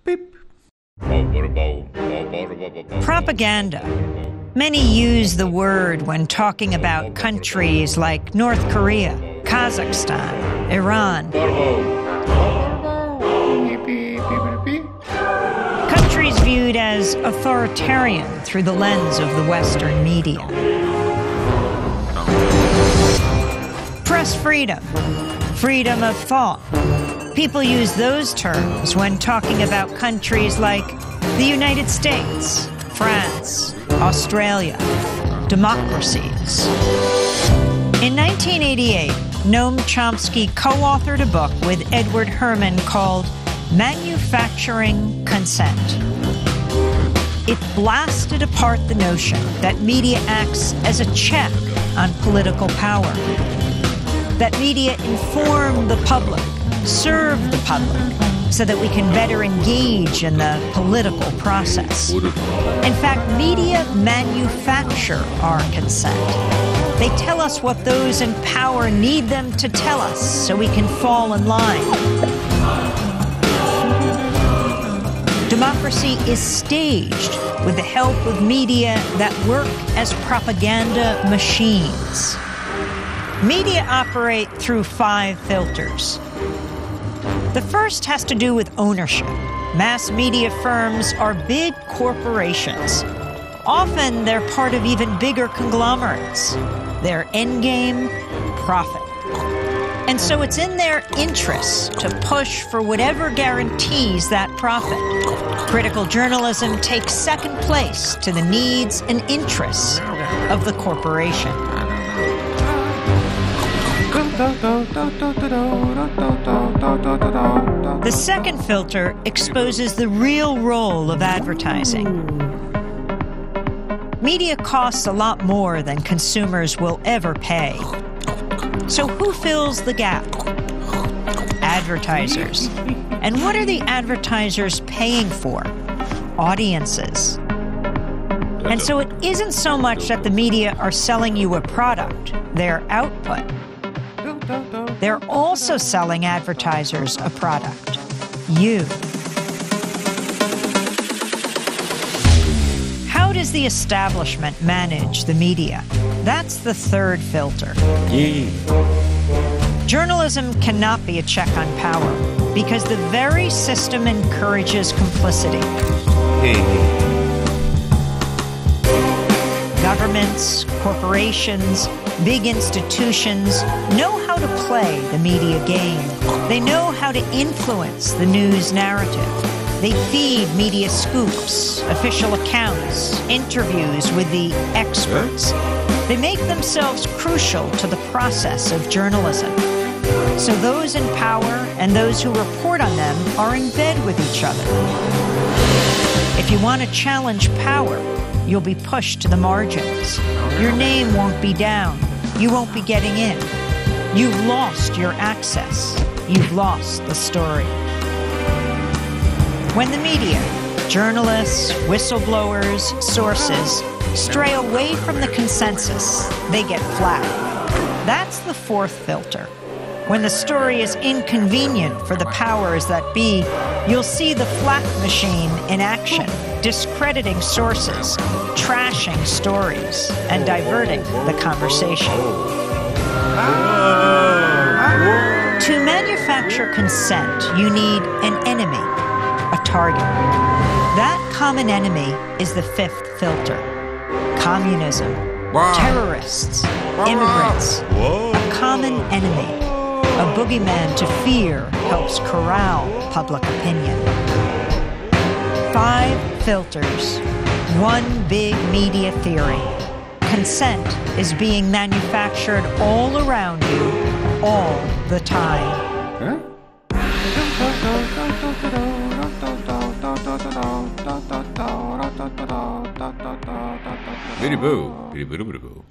Beep. Propaganda. Many use the word when talking about countries like North Korea, Kazakhstan, Iran. Countries viewed as authoritarian through the lens of the Western media. Press freedom, freedom of thought. People use those terms when talking about countries like the United States, France, Australia, democracies. In 1988, Noam Chomsky co-authored a book with Edward Herman called Manufacturing Consent. It blasted apart the notion that media acts as a check on political power, that media inform the public, serve the public, so that we can better engage in the political process. In fact, media manufacture our consent. They tell us what those in power need them to tell us so we can fall in line. Democracy is staged with the help of media that work as propaganda machines. Media operate through 5 filters. The first has to do with ownership. Mass media firms are big corporations. Often they're part of even bigger conglomerates. Their endgame, profit. And so it's in their interests to push for whatever guarantees that profit. Critical journalism takes second place to the needs and interests of the corporation. The second filter exposes the real role of advertising. Media costs a lot more than consumers will ever pay. So who fills the gap? Advertisers. And what are the advertisers paying for? Audiences. And so it isn't so much that the media are selling you a product, their output. They're also selling advertisers a product, you. How does the establishment manage the media? That's the third filter. Journalism cannot be a check on power because the very system encourages complicity. Governments, corporations, big institutions know how to play the media game. They know how to influence the news narrative. They feed media scoops, official accounts, interviews with the experts. They make themselves crucial to the process of journalism. So those in power and those who report on them are in bed with each other. If you want to challenge power, you'll be pushed to the margins. Your name won't be down. You won't be getting in. You've lost your access. You've lost the story. When the media, journalists, whistleblowers, sources, stray away from the consensus, they get flat. That's the fourth filter. When the story is inconvenient for the powers that be, you'll see the flak machine in action, discrediting sources, trashing stories, and diverting the conversation. To manufacture consent, you need an enemy, a target. That common enemy is the fifth filter. Communism, terrorists, immigrants, a common enemy. A boogeyman to fear helps corral public opinion. 5 filters, one big media theory. Consent is being manufactured all around you, all the time. Biddy boo, biddy boo, biddy boo.